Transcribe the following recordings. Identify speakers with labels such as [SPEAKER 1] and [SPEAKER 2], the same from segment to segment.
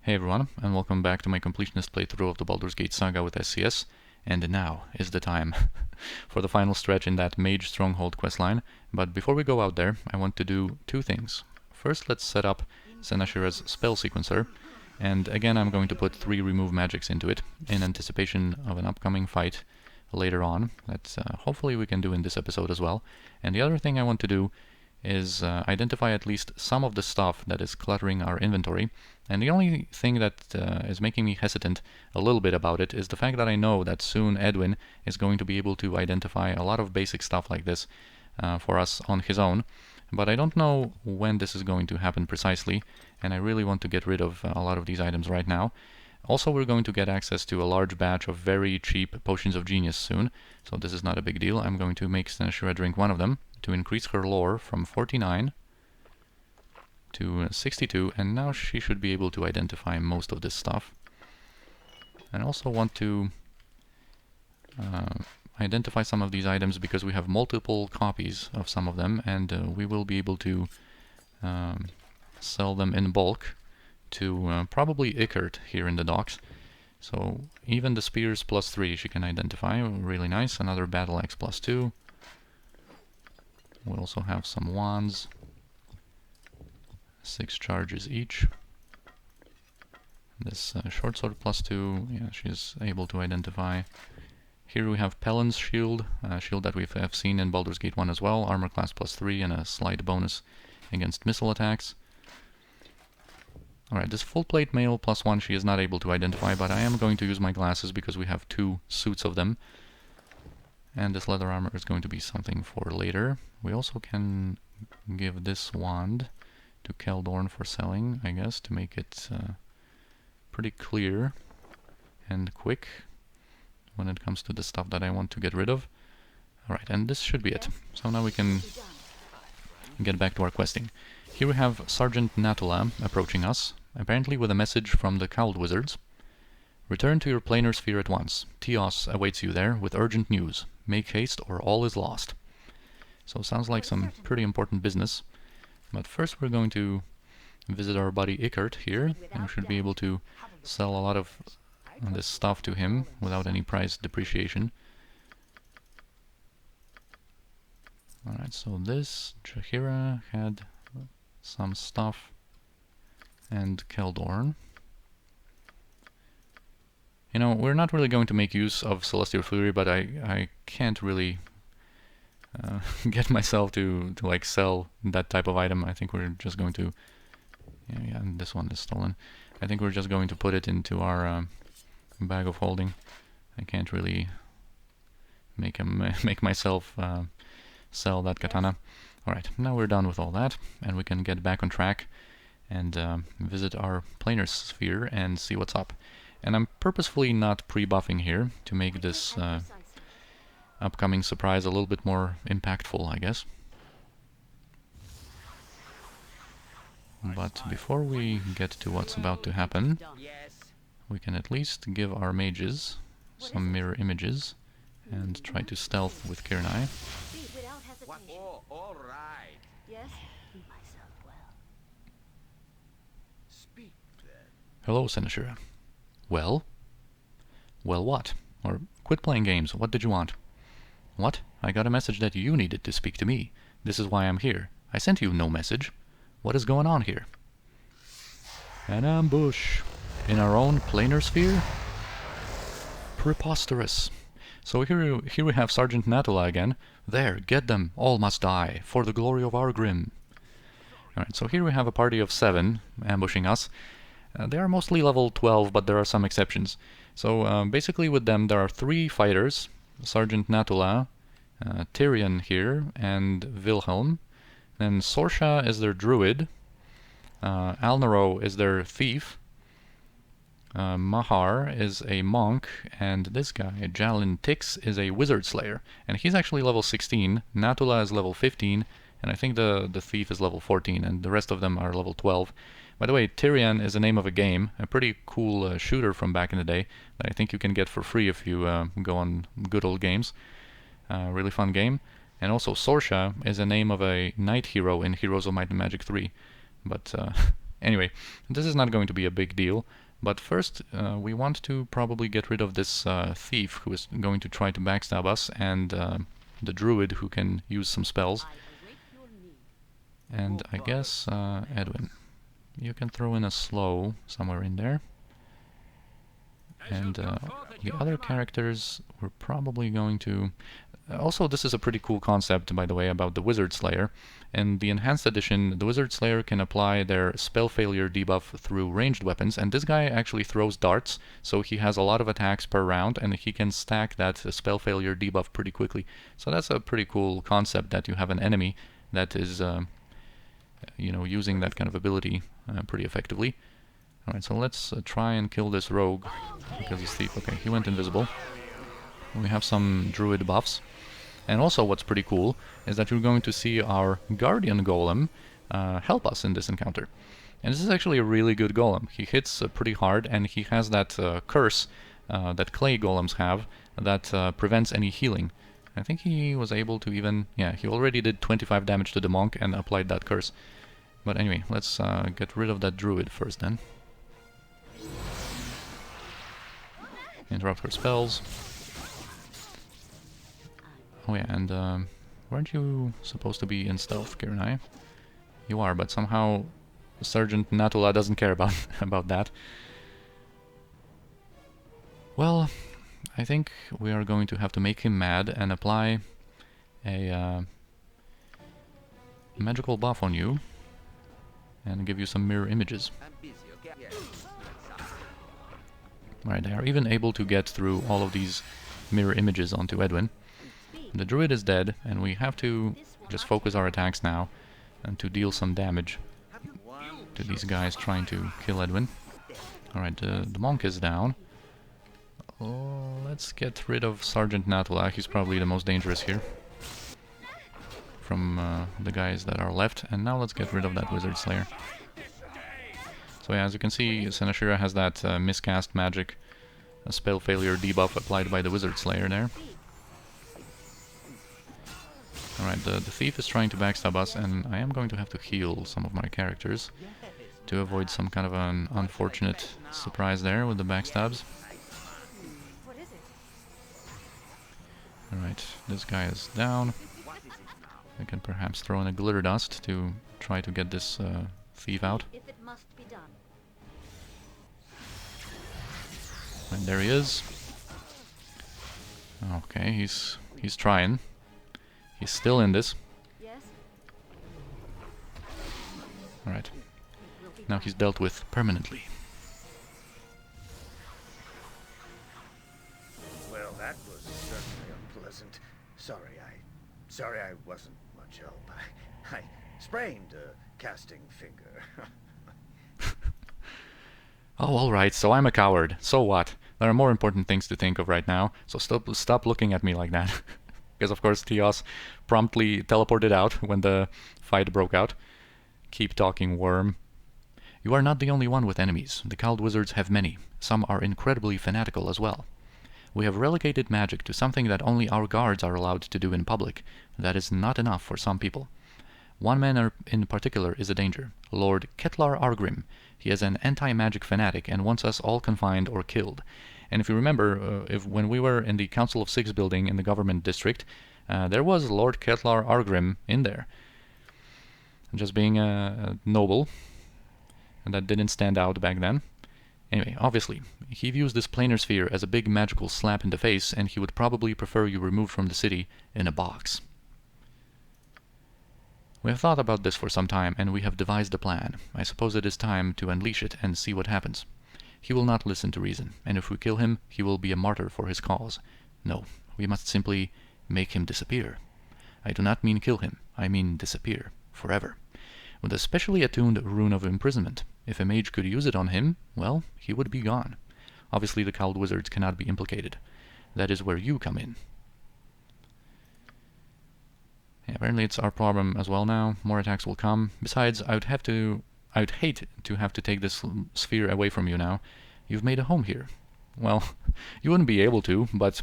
[SPEAKER 1] Hey everyone, and welcome back to my Completionist playthrough of the Baldur's Gate Saga with SCS. And now is the time for the final stretch in that Mage Stronghold questline. But before we go out there, I want to do two things. First, let's set up Senashira's spell sequencer. And again, I'm going to put 3 remove magics into it in anticipation of an upcoming fight later on. That hopefully we can do in this episode as well. And the other thing I want to do is identify at least some of the stuff that is cluttering our inventory. And the only thing that is making me hesitant a little bit about it is the fact that I know that soon Edwin is going to be able to identify a lot of basic stuff like this for us on his own. But I don't know when this is going to happen precisely, and I really want to get rid of a lot of these items right now. Also, we're going to get access to a large batch of very cheap potions of genius soon, so this is not a big deal. I'm going to make Senashira drink one of them to increase her lore from 49 to 62, and now she should be able to identify most of this stuff. And I also want to identify some of these items because we have multiple copies of some of them, and we will be able to sell them in bulk to probably Ickert here in the docks. So even the spears +3 she can identify, really nice. Another battle axe +2. We also have some wands, 6 charges each. This short sword +2, yeah, she's able to identify. Here we have Pellin's shield, a shield that we have seen in Baldur's Gate 1 as well, armor class +3 and a slight bonus against missile attacks. Alright, this full plate mail +1 she is not able to identify, but I am going to use my glasses because we have 2 suits of them. And this leather armor is going to be something for later. We also can give this wand to Keldorn for selling, I guess, to make it pretty clear and quick when it comes to the stuff that I want to get rid of. Alright, and this should be it. So now we can get back to our questing. Here we have Sergeant Natula approaching us, apparently with a message from the Cowled Wizards. Return to your planar sphere at once. Tios awaits you there with urgent news. Make haste or all is lost. So sounds like some pretty important business. But first we're going to visit our buddy Ickert here, and we should be able to sell a lot of this stuff to him without any price depreciation. Alright, so this, Jaheira had some stuff, and Keldorn. You know, we're not really going to make use of Celestial Fury, but I can't really get myself to like sell that type of item. I think we're just going to, yeah, this one is stolen. I think we're just going to put it into our bag of holding. I can't really make myself sell that katana. Alright, now we're done with all that, and we can get back on track and visit our planar sphere and see what's up. And I'm purposefully not pre-buffing here to make this upcoming surprise a little bit more impactful, I guess. But before we get to what's about to happen, we can at least give our mages some mirror images and try to stealth with Kirnai. Hello, Senashira. Well? Well what? Or quit playing games, what did you want? What? I got a message that you needed to speak to me. This is why I'm here. I sent you no message. What is going on here? An ambush. In our own planar sphere? Preposterous. So here we have Sergeant Natula again. There, get them, all must die, for the glory of our Grim. Alright, so here we have a party of 7 ambushing us. They are mostly level 12, but there are some exceptions. So basically with them there are 3 fighters, Sergeant Natula, Tyrion here, and Wilhelm. Then Sorsha is their druid, Alnaro is their thief, Mahar is a monk, and this guy, Jalin Tix, is a wizard slayer. And he's actually level 16, Natula is level 15, and I think the thief is level 14, and the rest of them are level 12. By the way, Tyrion is the name of a game, a pretty cool shooter from back in the day that I think you can get for free if you go on Good Old Games. Really fun game. And also Sorsha is the name of a knight hero in Heroes of Might and Magic 3. But Anyway, this is not going to be a big deal, but first we want to probably get rid of this thief who is going to try to backstab us, and the druid who can use some spells. And I guess, Edwin, you can throw in a slow somewhere in there. And the other characters we're probably going to... Also, this is a pretty cool concept, by the way, about the Wizard Slayer. In the Enhanced Edition, the Wizard Slayer can apply their spell failure debuff through ranged weapons, and this guy actually throws darts, so he has a lot of attacks per round, and he can stack that spell failure debuff pretty quickly. So that's a pretty cool concept, that you have an enemy that is, you know, using that kind of ability pretty effectively. Alright, so let's try and kill this rogue, because he's thief. Okay, he went invisible. We have some druid buffs. And also what's pretty cool is that you're going to see our guardian golem help us in this encounter. And this is actually a really good golem. He hits pretty hard, and he has that curse that clay golems have that prevents any healing. I think he was able to even... yeah, he already did 25 damage to the monk and applied that curse. But anyway, let's get rid of that druid first then. Interrupt her spells. Oh yeah, and weren't you supposed to be in stealth, Kirinai? You are, but somehow Sergeant Natula doesn't care about that. Well, I think we are going to have to make him mad and apply a magical buff on you and give you some mirror images. Right, they are even able to get through all of these mirror images onto Edwin. The druid is dead, and we have to just focus our attacks now and to deal some damage to these guys trying to kill Edwin. Alright, the monk is down. Oh, let's get rid of Sergeant Natula. He's probably the most dangerous here from the guys that are left. And now let's get rid of that Wizard Slayer. So yeah, as you can see, Senashira has that miscast magic spell failure debuff applied by the Wizard Slayer there. Alright, the thief is trying to backstab us, and I am going to have to heal some of my characters to avoid some kind of an unfortunate surprise there with the backstabs. Alright, this guy is down. I can perhaps throw in a glitter dust to try to get this thief out. And there he is. Okay, he's trying. He's still in this. Alright. Now he's dealt with permanently.
[SPEAKER 2] Well, that was certainly unpleasant. Sorry I wasn't much help. I sprained a casting finger.
[SPEAKER 1] Oh, alright, so I'm a coward. So what? There are more important things to think of right now, so stop looking at me like that. Because of course Theos promptly teleported out when the fight broke out. Keep talking, worm. You are not the only one with enemies. The Cowled Wizards have many. Some are incredibly fanatical as well. We have relegated magic to something that only our guards are allowed to do in public. That is not enough for some people. One man in particular is a danger. Lord Kettler Argrim. He is an anti-magic fanatic and wants us all confined or killed. And if you remember, when we were in the Council of Six building in the government district, there was Lord Kettler Argrim in there. Just being a noble. And that didn't stand out back then. Anyway, obviously, he views this planar sphere as a big magical slap in the face, and he would probably prefer you removed from the city in a box. We have thought about this for some time, and we have devised a plan. I suppose it is time to unleash it and see what happens. He will not listen to reason, and if we kill him, he will be a martyr for his cause. No, we must simply make him disappear. I do not mean kill him, I mean disappear, forever. With a specially attuned rune of imprisonment. If a mage could use it on him, well, he would be gone. Obviously the Cowled Wizards cannot be implicated. That is where you come in. Yeah, apparently it's our problem as well now. More attacks will come. Besides, I would hate to have to take this sphere away from you now. You've made a home here. Well, you wouldn't be able to, but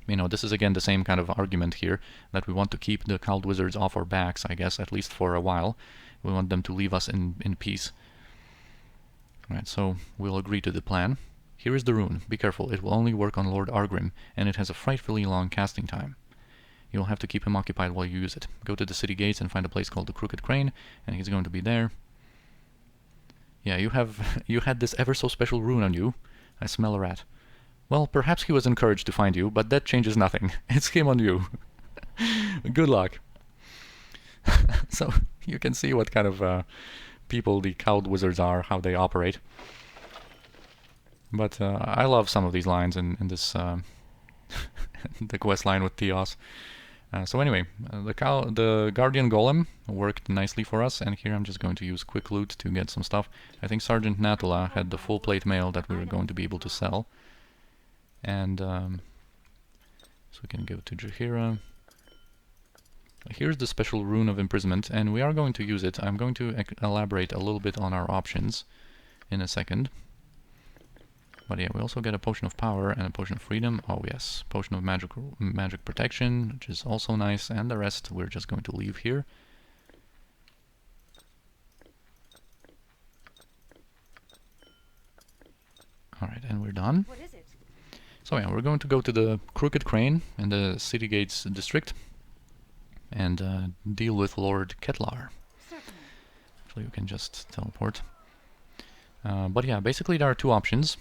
[SPEAKER 1] you know, this is again the same kind of argument here, that we want to keep the Cowled Wizards off our backs, I guess, at least for a while. We want them to leave us in peace. Alright, so we'll agree to the plan. Here is the rune. Be careful, it will only work on Lord Argrim, and it has a frightfully long casting time. You'll have to keep him occupied while you use it. Go to the city gates and find a place called the Crooked Crane, and he's going to be there. Yeah, you had this ever so special rune on you. I smell a rat. Well, perhaps he was encouraged to find you, but that changes nothing. It's him on you. Good luck. So, you can see what kind of people the cowled wizards are, how they operate. But I love some of these lines in this the quest line with Theos. So anyway, the Guardian Golem worked nicely for us, and here I'm just going to use quick loot to get some stuff. I think Sergeant Natala had the full plate mail that we were going to be able to sell. And so we can go to Jaheira. Here's the special rune of imprisonment, and we are going to use it. I'm going to elaborate a little bit on our options in a second. But yeah, we also get a potion of power and a potion of freedom. Oh yes, potion of magic protection, which is also nice, and the rest we're just going to leave here. Alright, and we're done.
[SPEAKER 3] What is it?
[SPEAKER 1] So yeah, we're going to go to the Crooked Crane in the City Gates district and deal with Lord Kettler.
[SPEAKER 3] Certainly.
[SPEAKER 1] Actually, you can just teleport. But yeah, basically there are two options.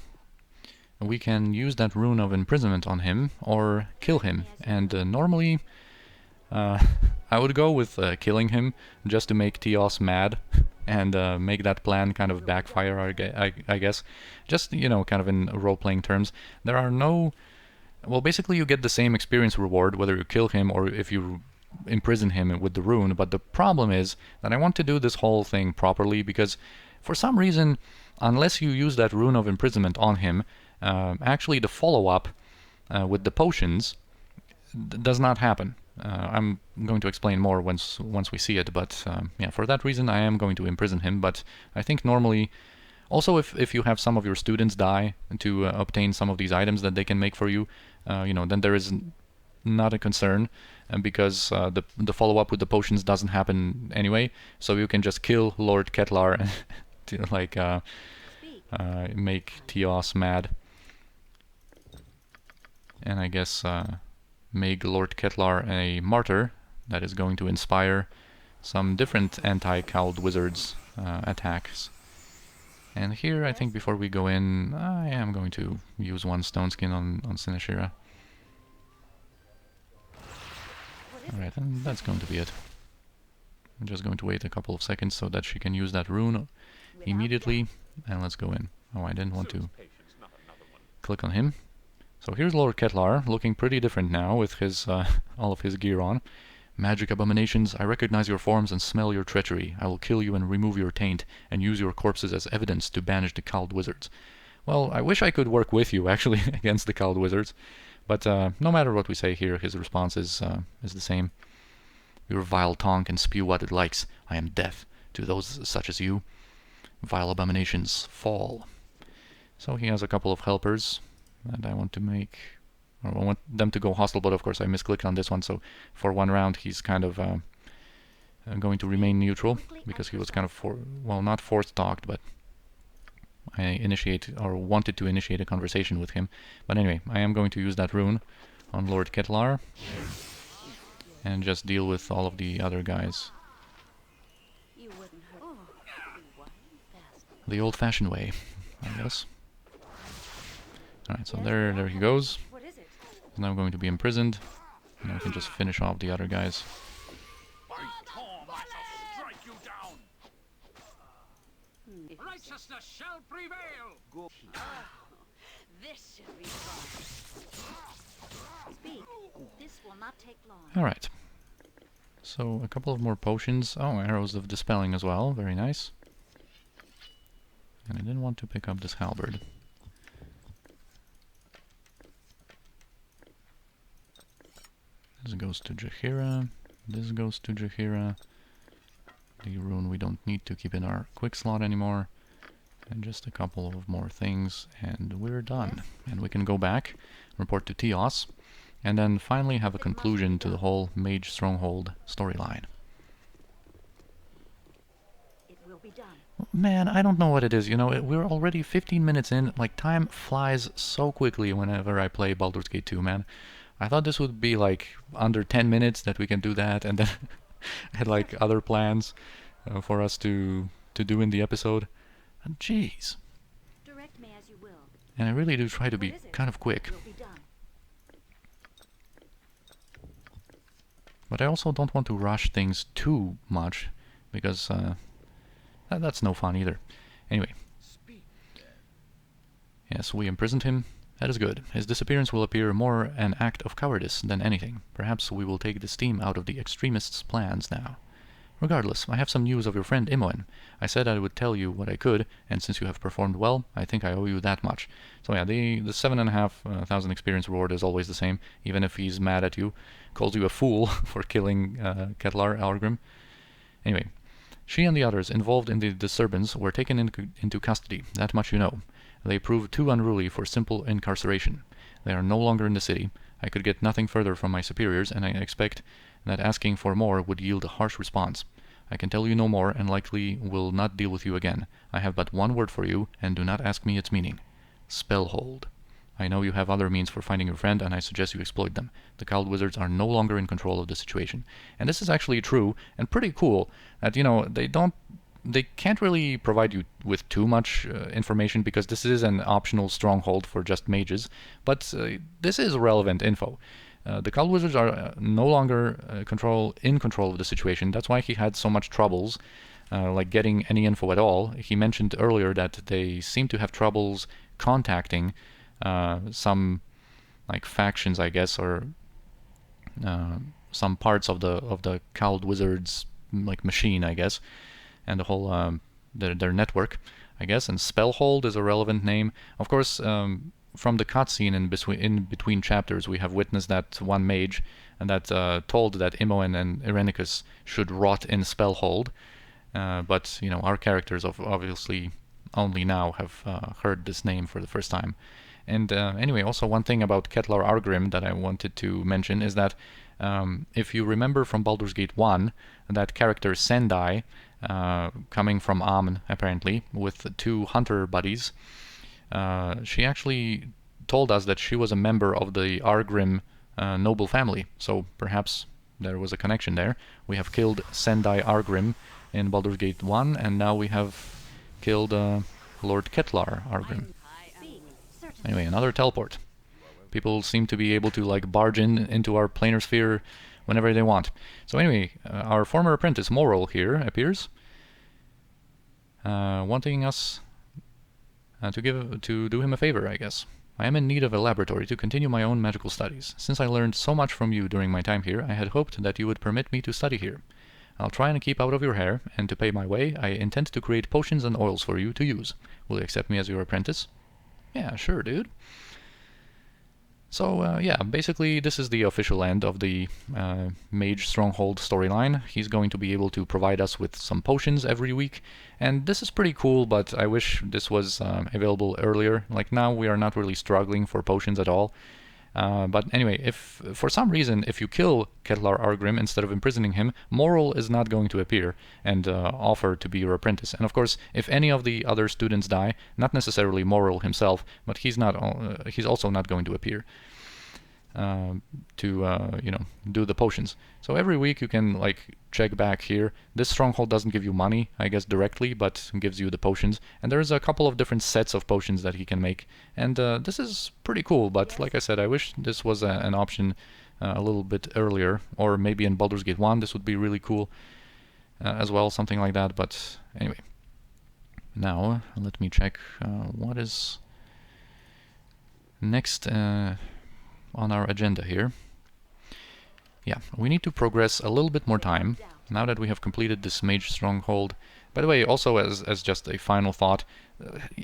[SPEAKER 1] We can use that rune of imprisonment on him, or kill him. And normally, I would go with killing him, just to make Theos mad, and make that plan kind of backfire, I guess. Just, you know, kind of in role-playing terms. There are no... Well, basically you get the same experience reward, whether you kill him or if you imprison him with the rune, but the problem is that I want to do this whole thing properly, because for some reason, unless you use that rune of imprisonment on him, actually the follow-up with the potions does not happen. I'm going to explain more once we see it, but yeah, for that reason I am going to imprison him, but I think normally... Also, if you have some of your students die to obtain some of these items that they can make for you, you know, then there is not a concern, because the follow-up with the potions doesn't happen anyway, so you can just kill Lord Kettler to, like, make Theos mad. And I guess make Lord Kettler a martyr that is going to inspire some different anti-cowled wizards attacks. And here, I think before we go in, I am going to use one stone skin on Sinashira. Alright, and that's going to be it. I'm just going to wait a couple of seconds so that she can use that rune immediately, and let's go in. Oh, I didn't want to click on him. So here's Lord Kettler, looking pretty different now with his all of his gear on. Magic abominations, I recognize your forms and smell your treachery. I will kill you and remove your taint, and use your corpses as evidence to banish the cowled wizards. Well, I wish I could work with you, actually, against the cowled wizards. But no matter what we say here, his response is the same. Your vile tongue can spew what it likes. I am death to those such as you. Vile abominations, fall. So he has a couple of helpers that I want to make, or I want them to go hostile, but of course I misclicked on this one, so for one round he's kind of going to remain neutral, because he was kind of, well, not force-talked, but I wanted to initiate a conversation with him. But anyway, I am going to use that rune on Lord Kettler, and just deal with all of the other guys. The old-fashioned way, I guess. Alright, so there he goes. He's now going to be imprisoned, and I can just finish off the other guys.
[SPEAKER 4] Righteousness shall prevail.
[SPEAKER 3] This should be fun. Speak. This will not take long.
[SPEAKER 1] Alright. So, a couple of more potions. Oh, arrows of dispelling as well. Very nice. And I didn't want to pick up this halberd. This goes to Jaheira. This goes to Jaheira. The rune we don't need to keep in our quick slot anymore. And just a couple of more things, and we're done. And we can go back, report to Theos, and then finally have a conclusion to the whole Mage Stronghold storyline.
[SPEAKER 3] It will be done.
[SPEAKER 1] Man, I don't know what it is, you know, we're already 15 minutes in, like, time flies so quickly whenever I play Baldur's Gate 2, man. I thought this would be, like, under 10 minutes that we can do that, and then I had, like, other plans for us to do in the episode. And jeez.
[SPEAKER 3] Direct me as you will.
[SPEAKER 1] And I really do try to be
[SPEAKER 3] What is it?
[SPEAKER 1] kind of quick.
[SPEAKER 3] Will be done.
[SPEAKER 1] But I also don't want to rush things too much, because that's no fun either. Anyway.
[SPEAKER 2] Speak then.
[SPEAKER 1] Yes, we imprisoned him. That is good. His disappearance will appear more an act of cowardice than anything. Perhaps we will take the steam out of the extremists' plans now. Regardless, I have some news of your friend Imoen. I said I would tell you what I could, and since you have performed well, I think I owe you that much. So yeah, the 7,500 experience reward is always the same, even if he's mad at you, calls you a fool for killing Kettler, Algrim. Anyway, she and the others involved in the disturbance were taken into custody, that much you know. They proved too unruly for simple incarceration. They are no longer in the city. I could get nothing further from my superiors, and I expect that asking for more would yield a harsh response. I can tell you no more, and likely will not deal with you again. I have but one word for you, and do not ask me its meaning. Spellhold. I know you have other means for finding your friend, and I suggest you exploit them. The cowled wizards are no longer in control of the situation. And this is actually true, and pretty cool, that, you know, they can't really provide you with too much information, because this is an optional stronghold for just mages, but this is relevant info. The Cowled Wizards are no longer in control of the situation. That's why he had so much troubles, like getting any info at all. He mentioned earlier that they seem to have troubles contacting some like factions, I guess, or some parts of the Cowled Wizards like machine, I guess, and the whole their network, I guess. And Spellhold is a relevant name, of course. From the cutscene in between chapters, we have witnessed that one mage and that told that Imoen and Irenicus should rot in Spellhold. But you know, our characters obviously only now have heard this name for the first time. And anyway, also one thing about Kettler Argrim that I wanted to mention is that if you remember from Baldur's Gate 1, that character Sendai, coming from Amn apparently, with two hunter buddies, she actually told us that she was a member of the Argrim noble family, so perhaps there was a connection there. We have killed Sendai Argrim in Baldur's Gate 1, and now we have killed Lord Kettler Argrim. Anyway, another teleport. People seem to be able to like barge into our planar sphere whenever they want. So anyway, our former apprentice Moral here appears, wanting us to do him a favor, I guess. I am in need of a laboratory to continue my own magical studies. Since I learned so much from you during my time here, I had hoped that you would permit me to study here. I'll try and keep out of your hair, and to pay my way, I intend to create potions and oils for you to use. Will you accept me as your apprentice? Yeah, sure, dude. So, yeah, basically this is the official end of the Mage Stronghold storyline. He's going to be able to provide us with some potions every week, and this is pretty cool, but I wish this was available earlier. Like, now we are not really struggling for potions at all. But anyway, if for some reason, if you kill Kettler Argrim instead of imprisoning him, Moral is not going to appear and offer to be your apprentice. And of course, if any of the other students die, not necessarily Moral himself, but he's also not going to appear to you know, do the potions. So every week you can like check back here. This stronghold doesn't give you money, I guess, directly, but gives you the potions. And there's a couple of different sets of potions that he can make. And this is pretty cool, but like I said, I wish this was an option a little bit earlier, or maybe in Baldur's Gate 1 this would be really cool as well, something like that. But anyway, now let me check what is next on our agenda here. Yeah, we need to progress a little bit more time now that we have completed this Mage Stronghold. By the way, also as just a final thought,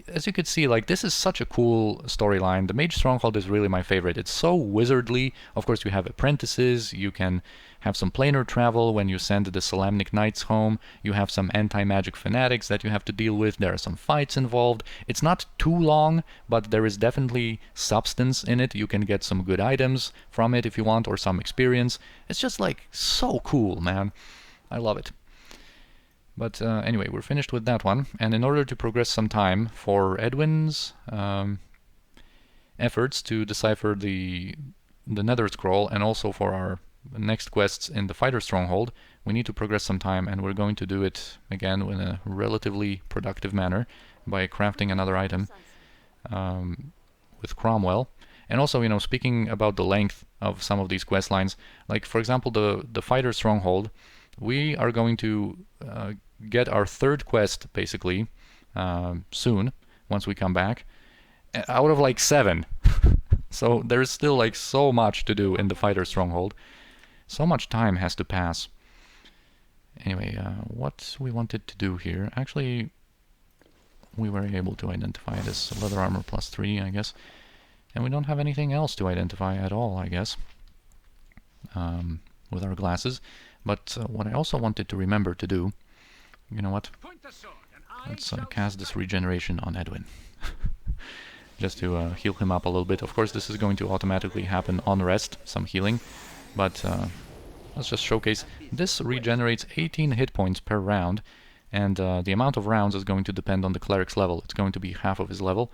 [SPEAKER 1] as you could see, like, this is such a cool storyline. The Mage Stronghold is really my favorite. It's so wizardly. Of course, you have apprentices. You can have some planar travel when you send the Solamnic Knights home. You have some anti-magic fanatics that you have to deal with. There are some fights involved. It's not too long, but there is definitely substance in it. You can get some good items from it if you want, or some experience. It's just, like, so cool, man. I love it. But anyway, we're finished with that one, and in order to progress some time for Edwin's efforts to decipher the Nether Scroll, and also for our next quests in the Fighter Stronghold, we need to progress some time, and we're going to do it again in a relatively productive manner by crafting another item with Cromwell. And also, you know, speaking about the length of some of these quest lines, like for example the Fighter Stronghold, we are going to get our third quest basically soon, once we come back, out of like 7. So there's still like so much to do in the Fighter Stronghold. So much time has to pass. Anyway, what we wanted to do here, actually we were able to identify this leather armor +3, I guess. And we don't have anything else to identify at all, I guess, with our glasses. But what I also wanted to remember to do, you know what? Let's cast this regeneration on Edwin. Just to heal him up a little bit. Of course, this is going to automatically happen on rest, some healing. But let's just showcase. This regenerates 18 hit points per round. And the amount of rounds is going to depend on the cleric's level. It's going to be half of his level.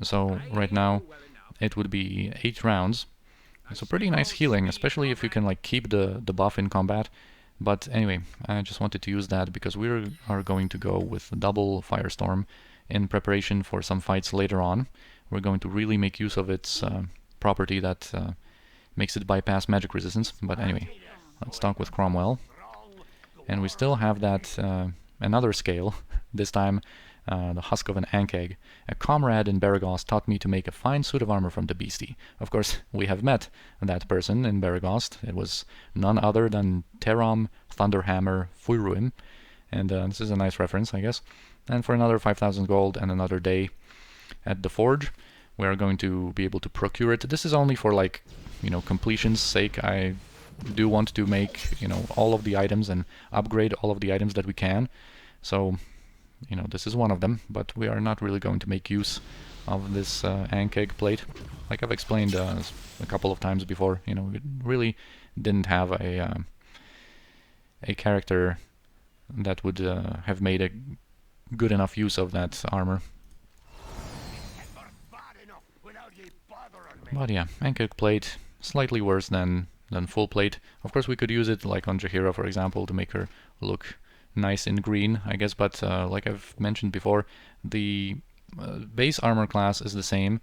[SPEAKER 1] So right now it would be 8 rounds. So pretty nice healing, especially if you can like keep the buff in combat. But anyway, I just wanted to use that because we are going to go with double Firestorm in preparation for some fights later on. We're going to really make use of its property that makes it bypass magic resistance. But anyway, let's talk with Cromwell. And we still have that another scale, this time the husk of an ankeg. A comrade in Beregost taught me to make a fine suit of armor from the beastie. Of course, we have met that person in Beregost. It was none other than Terom Thunderhammer Fuiruim. And this is a nice reference, I guess. And for another 5,000 gold and another day at the forge, we are going to be able to procure it. This is only for, like, you know, completion's sake. I do want to make, you know, all of the items and upgrade all of the items that we can. So, you know, this is one of them, but we are not really going to make use of this ankeg plate. Like I've explained a couple of times before, you know, we really didn't have a character that would have made a good enough use of that armor. But yeah, ankeg plate, slightly worse than full plate. Of course, we could use it like on Jaheira, for example, to make her look nice in green, I guess, but like I've mentioned before, the base armor class is the same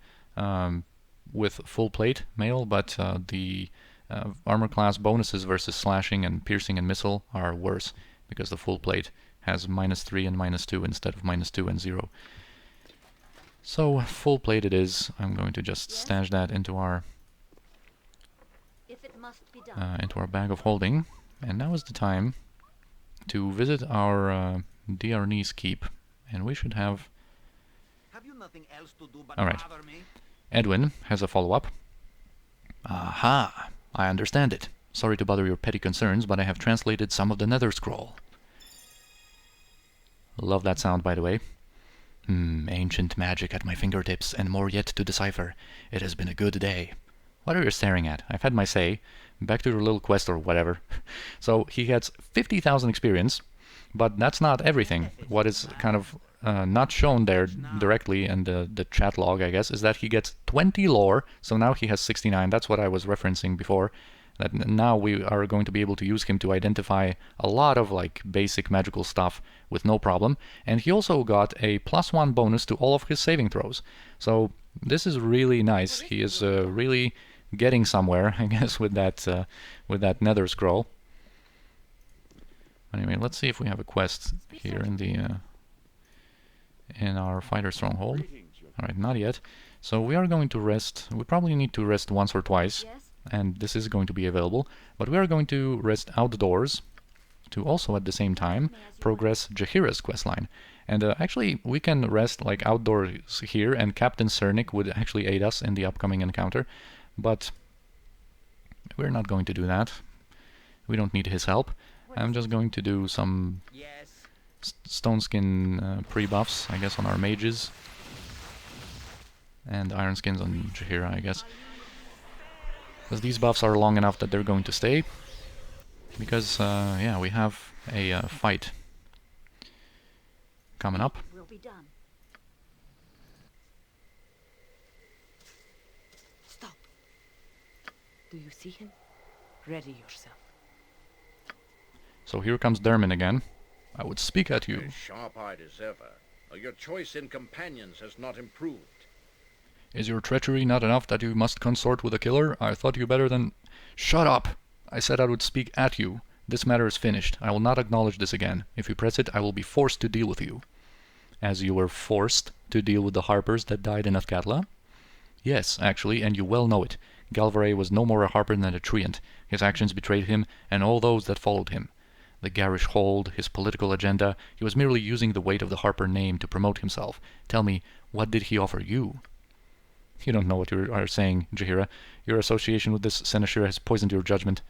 [SPEAKER 1] with full plate mail, but the armor class bonuses versus slashing and piercing and missile are worse because the full plate has -3 and -2 instead of -2 and 0. So full plate it is. I'm going to just stash that into our bag of holding, and now is the time to visit our Diarni's keep, and we should have... Alright, Edwin has a follow-up. Aha! I understand it. Sorry to bother your petty concerns, but I have translated some of the Nether Scroll. Love that sound, by the way. Ancient magic at my fingertips, and more yet to decipher. It has been a good day. What are you staring at? I've had my say. Back to your little quest or whatever. So he gets 50,000 experience, but that's not everything. What is kind of not shown there directly in the chat log, I guess, is that he gets 20 lore, so now he has 69. That's what I was referencing before. That now we are going to be able to use him to identify a lot of like basic magical stuff with no problem. And he also got a +1 bonus to all of his saving throws. So this is really nice. He is really getting somewhere, I guess, with that Nether Scroll. Anyway, let's see if we have a quest here in our Fighter Stronghold. All right, not yet. So we are going to rest. We probably need to rest once or twice, and this is going to be available. But we are going to rest outdoors to also at the same time progress Jaheira's questline. And actually, we can rest like outdoors here, and Captain Cernic would actually aid us in the upcoming encounter. But we're not going to do that. We don't need his help. I'm just going to do some stone skin pre-buffs, I guess, on our mages. And iron skins on Jaheira, I guess. Because these buffs are long enough that they're going to stay. Because, yeah, we have a fight coming up.
[SPEAKER 3] Will be done.
[SPEAKER 5] Stop. Do you see him? Ready yourself.
[SPEAKER 1] So here comes Dermin again. I would speak at you.
[SPEAKER 6] As sharp-eyed as ever. Your choice in companions has not improved.
[SPEAKER 1] Is your treachery not enough that you must consort with a killer? I thought you better than... Shut up! I said I would speak at you. This matter is finished. I will not acknowledge this again. If you press it, I will be forced to deal with you. As you were forced to deal with the Harpers that died in Athkatla? Yes, actually, and you well know it. Galvarey was no more a Harper than a treant. His actions betrayed him, and all those that followed him. The garish hold, his political agenda, he was merely using the weight of the Harper name to promote himself. Tell me, what did he offer you? You don't know what you are saying, Jaheira. Your association with this Seneschal has poisoned your judgment.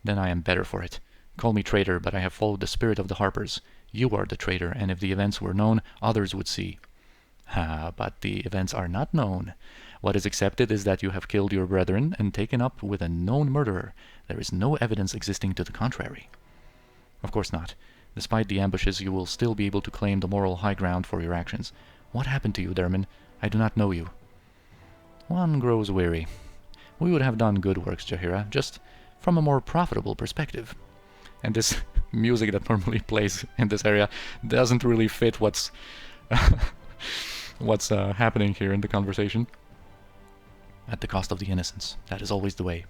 [SPEAKER 1] Then I am better for it. Call me traitor, but I have followed the spirit of the Harpers. You are the traitor, and if the events were known, others would see. But the events are not known. What is accepted is that you have killed your brethren and taken up with a known murderer. There is no evidence existing to the contrary. Of course not. Despite the ambushes, you will still be able to claim the moral high ground for your actions. What happened to you, Dermin? I do not know you. One grows weary. We would have done good works, Jaheira, just from a more profitable perspective. And this music that normally plays in this area doesn't really fit what's happening here in the conversation. At the cost of the innocents. That is always the way.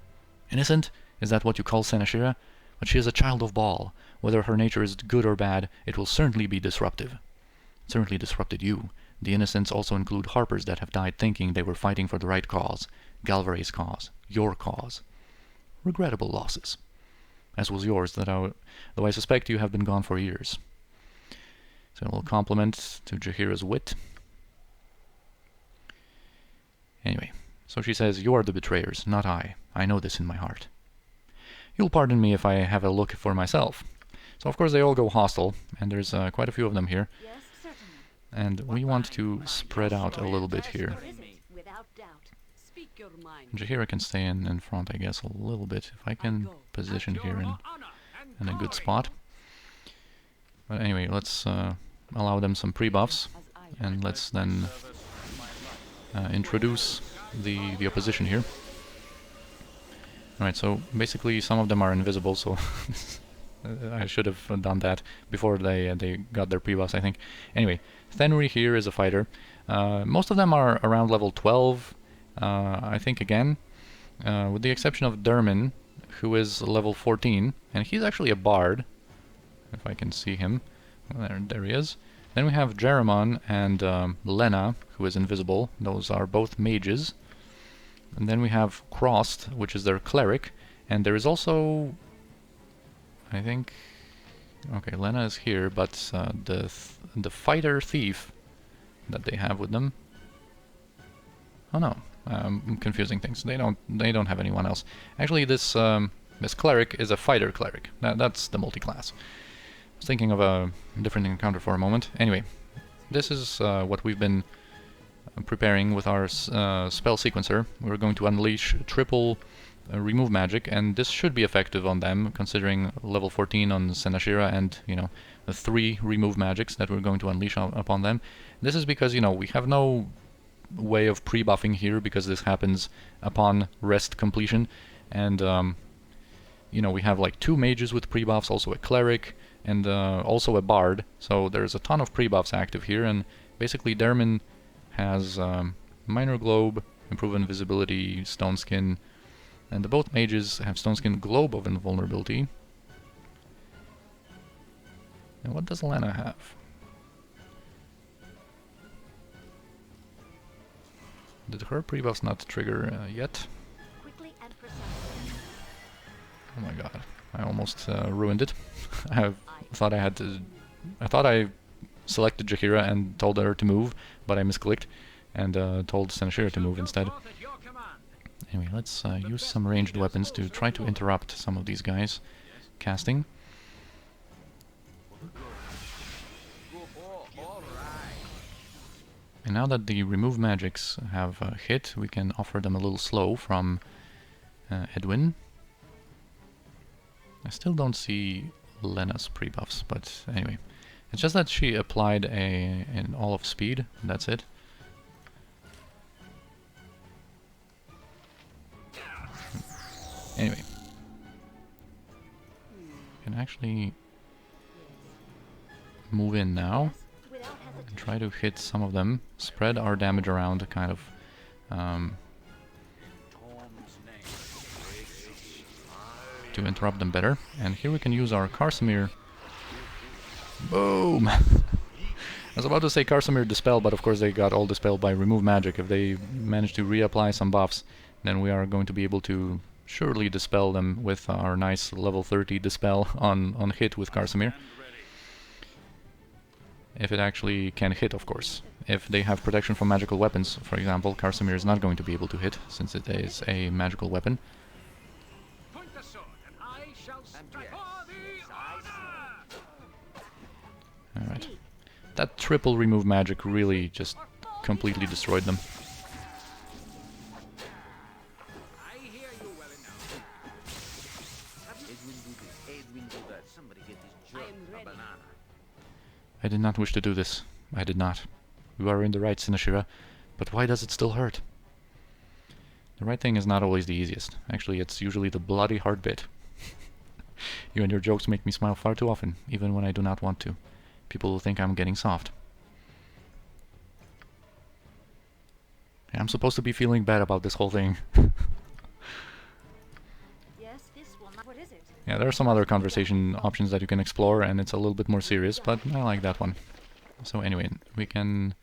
[SPEAKER 1] Innocent? Is that what you call Seneschal? But she is a child of Baal. Whether her nature is good or bad, it will certainly be disruptive. It certainly disrupted you. The innocents also include Harpers that have died thinking they were fighting for the right cause. Galvarey's cause. Your cause. Regrettable losses. As was yours, though I suspect you have been gone for years. So a little compliment to Jaheira's wit. Anyway, so she says, you are the betrayers, not I. I know this in my heart. You'll pardon me if I have a look for myself. So of course they all go hostile, and there's quite a few of them here.
[SPEAKER 3] Yes, certainly.
[SPEAKER 1] And we want to spread out a little bit here.
[SPEAKER 3] Or is it? Without doubt.
[SPEAKER 5] Speak your mind.
[SPEAKER 1] Jaheira can stay in front, I guess, a little bit, if I can position here in a good spot. But anyway, let's allow them some pre-buffs, and let's then introduce the opposition here. Alright, so basically some of them are invisible, so I should have done that before they got their pre-buffs, I think. Anyway, Thenry here is a fighter. Most of them are around level 12, I think again, with the exception of Dermin, who is level 14, and he's actually a bard, if I can see him. There he is. Then we have Jeramon and Lena, who is invisible. Those are both mages. And then we have Crossed, which is their cleric, and there is also, I think, okay, Lena is here, but the fighter thief that they have with them. Oh no, I'm confusing things. They don't have anyone else. Actually, this cleric is a fighter cleric. That's the multi-class. I was thinking of a different encounter for a moment. Anyway, this is what we've been preparing with our spell sequencer. We're going to unleash triple remove magic, and this should be effective on them, considering level 14 on Seneschal and, you know, the 3 remove magics that we're going to unleash upon them. This is because, you know, we have no way of pre-buffing here, because this happens upon rest completion, and, you know, we have like 2 mages with pre-buffs, also a cleric, and also a bard, so there's a ton of pre-buffs active here, and basically Dermin has Minor Globe, Improve Invisibility, Stone Skin, and both mages have Stone Skin Globe of Invulnerability. And what does Lena have? Did her pre-buffs not trigger yet?
[SPEAKER 3] Quickly and precisely.
[SPEAKER 1] Oh my god, I almost ruined it. I thought I selected Jaheira and told her to move, but I misclicked and told Seneschal to move instead. Anyway, let's use some ranged weapons to try to interrupt some of these guys casting. And now that the remove magics have hit, we can offer them a little slow from Edwin. I still don't see Lena's pre-buffs, but anyway. It's just that she applied an all of speed, and that's it. Anyway. We can actually move in now and try to hit some of them, spread our damage around, kind of to interrupt them better. And here we can use our Karsamir. Boom! I was about to say Karsamir Dispel, but of course they got all dispelled by Remove Magic. If they manage to reapply some buffs, then we are going to be able to surely dispel them with our nice level 30 Dispel on hit with Karsamir. If it actually can hit, of course. If they have protection from magical weapons, for example, Karsamir is not going to be able to hit, since it is a magical weapon.
[SPEAKER 4] Point the sword, and I shall strike for the honor!
[SPEAKER 1] Alright. That triple remove magic really just completely destroyed them.
[SPEAKER 4] I hear you well enough.
[SPEAKER 2] Edwin do this, Edwin do that. Somebody get this jerk a banana.
[SPEAKER 1] I did not wish to do this. I did not. You are in the right, Sinashira, but why does it still hurt? The right thing is not always the easiest. Actually, it's usually the bloody hard bit. You and your jokes make me smile far too often, even when I do not want to. People will think I'm getting soft. I'm supposed to be feeling bad about this whole thing.
[SPEAKER 3] Yes, this will not. What is it?
[SPEAKER 1] Yeah, there are some other conversation options that you can explore, and it's a little bit more serious, but I like that one. So anyway, we can...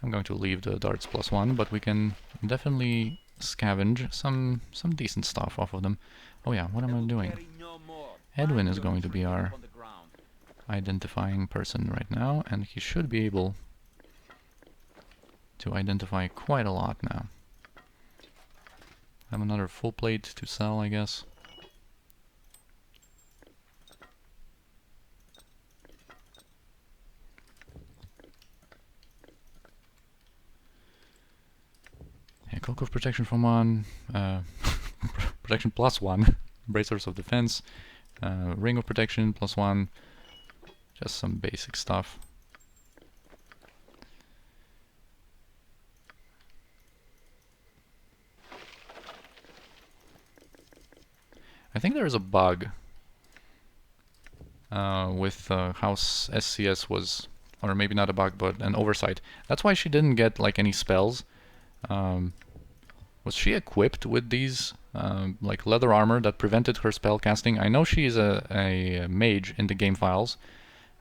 [SPEAKER 1] I'm going to leave the darts +1, but we can definitely scavenge some decent stuff off of them. Oh yeah, what am I doing? Edwin is going to be our identifying person right now, and he should be able to identify quite a lot now. I have another full plate to sell, I guess. Yeah, Cloak of Protection from 1, Protection +1, Bracers of Defense, Ring of Protection +1, just some basic stuff. I think there is a bug with how SCS was, or maybe not a bug, but an oversight. That's why she didn't get like any spells. Was she equipped with these like leather armor that prevented her spell casting? I know she is a mage in the game files.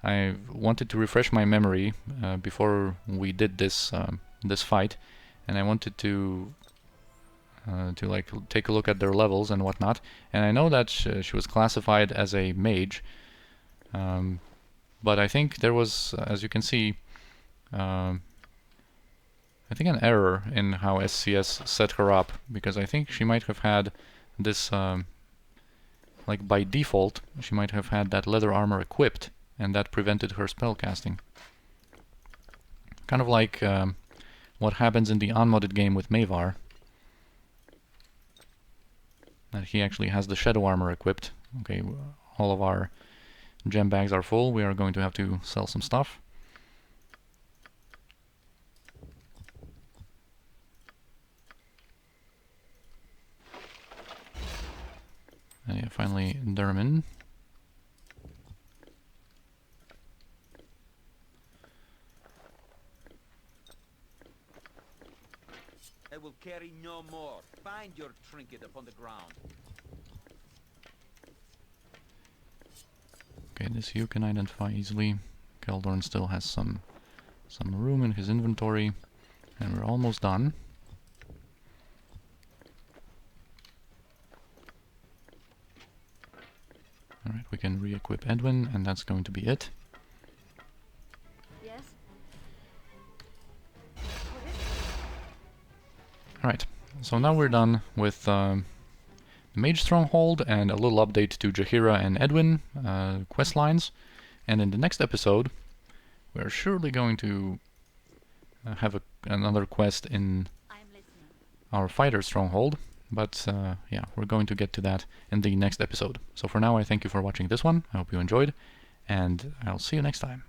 [SPEAKER 1] I wanted to refresh my memory before we did this this fight, and I wanted to like take a look at their levels and whatnot. And I know that she was classified as a mage, but I think there was, as you can see, I think an error in how SCS set her up, because I think she might have had this, like by default, she might have had that leather armor equipped, and that prevented her spell casting. Kind of like what happens in the unmodded game with Mavar. That he actually has the shadow armor equipped. Okay, all of our gem bags are full. We are going to have to sell some stuff. And yeah, finally, Dermin.
[SPEAKER 7] I will carry no more. Find your trinket upon the ground.
[SPEAKER 1] Okay, this you can identify easily. Keldorn still has some room in his inventory, and we're almost done. Alright, we can re-equip Edwin, and that's going to be it.
[SPEAKER 3] Yes.
[SPEAKER 1] Alright, so now we're done with the Mage Stronghold and a little update to Jaheira and Edwin quest lines. And in the next episode, we're surely going to have another quest in our Fighter Stronghold. But yeah, we're going to get to that in the next episode. So for now, I thank you for watching this one. I hope you enjoyed, and I'll see you next time.